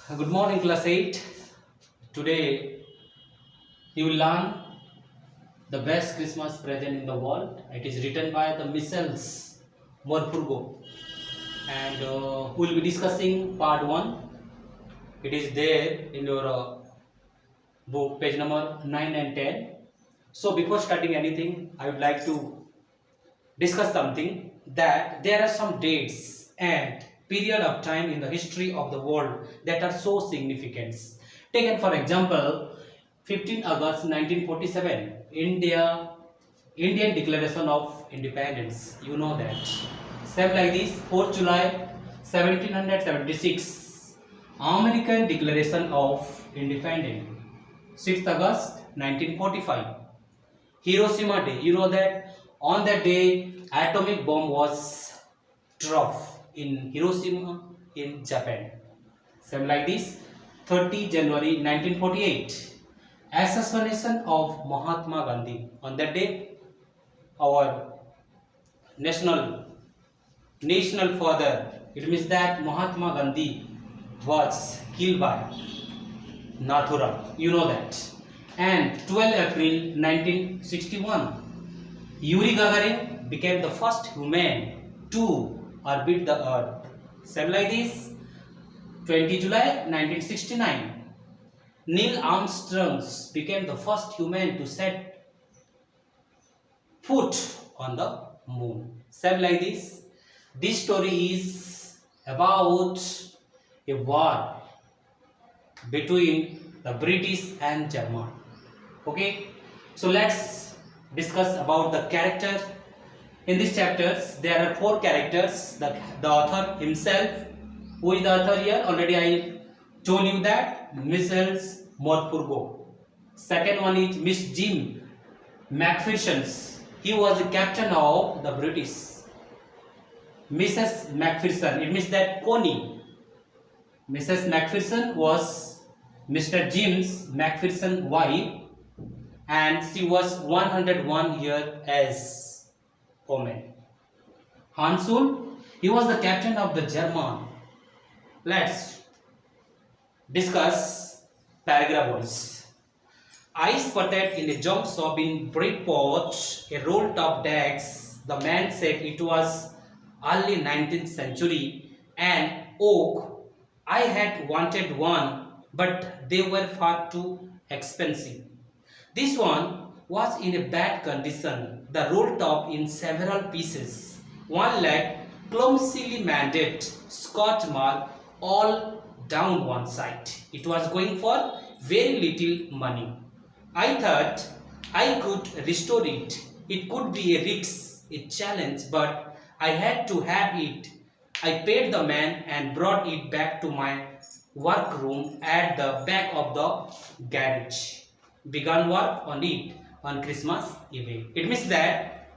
Good morning, class 8. Today you will learn the best Christmas present in the world. It is written by the Mrs. Morpurgo, and we will be discussing part 1. It is there in your book, page number 9 and 10. So before starting anything, I would like to discuss something, that there are some dates and period of time in the history of the world that are so significant. Taken for example, 15 August 1947, Indian Declaration of Independence. You know that. Same like this, 4th July 1776, American Declaration of Independence. 6th August 1945, Hiroshima Day. You know that on that day atomic bomb was dropped in Hiroshima in Japan. Same like this, 30 January 1948, assassination of Mahatma Gandhi. On that day, our national father, it means that Mahatma Gandhi was killed by Nathuram. You know that. And 12 April 1961, Yuri Gagarin became the first human to orbit the Earth. Same like this, 20 July 1969, Neil Armstrong became the first human to set foot on the moon. Same like this story is about a war between the British and German. Okay, so let's discuss about the character. In these chapters there are 4 characters. The author himself. Who is the author here? Already I told you that, Mrs. Morpurgo. Second one is Miss Jim Macpherson. He was the captain of the British. Mrs. Macpherson, it means that Connie. Mrs. Macpherson was Mr. James Macpherson wife, and she was 101 years as woman. Hansul, he was the captain of the German. Let's discuss paragraph ones. I spotted in a junk shop in Bridport a roll-top decks. The man said it was early 19th century and oak. I had wanted one, but they were far too expensive. This one was in a bad condition, the roll top in several pieces. One leg clumsily mended, scotch mark all down one side. It was going for very little money. I thought I could restore it. It could be a risk, a challenge, but I had to have it. I paid the man and brought it back to my workroom at the back of the garage. Began work on it on Christmas Eve. It means that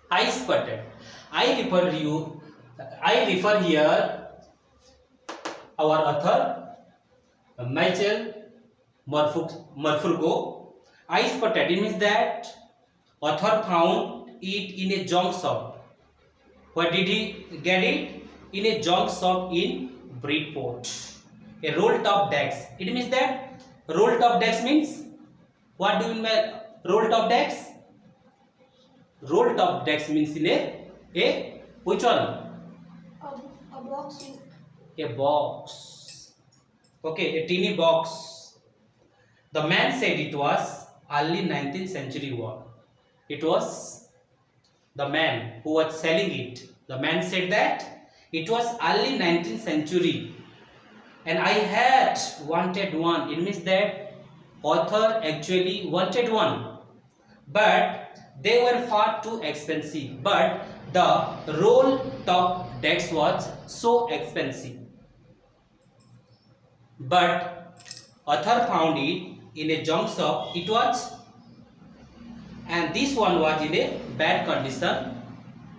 I spotted. I refer here our author Michael Morpurgo. I spotted. It means that author found it in a junk shop. Where did he get it? In a junk shop in Bridport. A roll-top decks. It means that roll-top decks means, what do you mean by roll-top decks? Roll-top decks means in a which one? A box. A box. Okay, a teeny box. The man said it was early 19th century one. It was the man who was selling it. The man said that it was early 19th century and I had wanted one. It means that author actually wanted one, but they were far too expensive. But the roll top decks was so expensive. But author found it in a junk shop. It was, and this one was in a bad condition,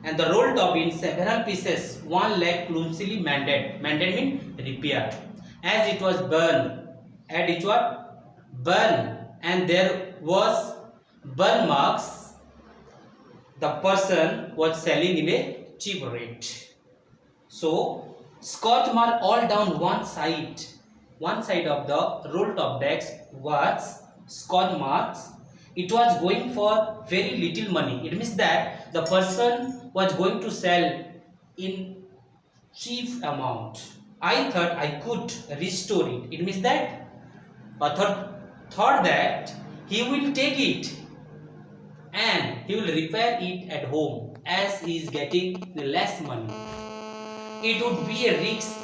and the roll top in several pieces. One leg clumsily mended. Mended means repaired. As it was burned, and it was burned, and there was burn marks. The person was selling in a cheap rate. So scotch mark all down one side. one side of the roll top desk was scorch marks. It was going for very little money. It means that the person was going to sell in cheap amount. I thought I could restore it. It means that author thought that he will take it and he will repair it at home as he is getting the less money. It would be a risk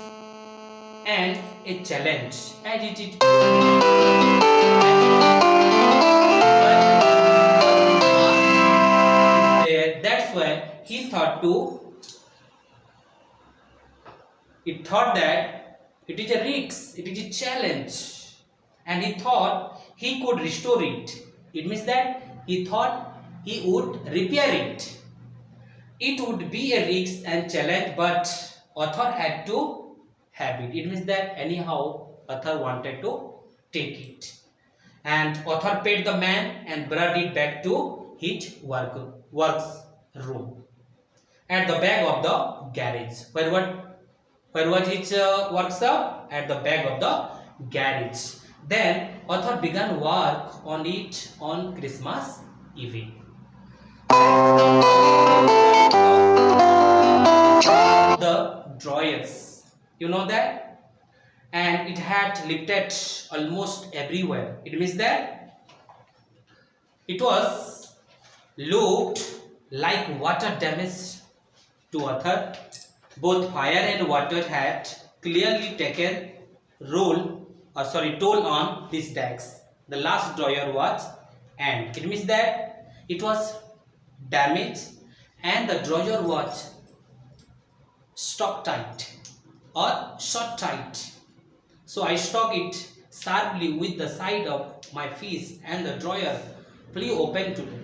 and a challenge as it is. That's why he thought that it is a risk, it is a challenge, and he thought he could restore it. It means that he thought he would repair it. It would be a risk and challenge, but author had to have it. It means that anyhow author wanted to take it, and author paid the man and brought it back to his works room at the back of the garage. Where was his workshop? At the back of the garage. Then author began work on it on Christmas Eve. The drawers, you know that, and it had lifted almost everywhere. It means that it was looked like water damage to author. Both fire and water had clearly taken toll on this desk. The last drawer was end. It means that it was damaged and the drawer was stuck tight or shut tight. So I struck it sharply with the side of my fist and the drawer flew open to the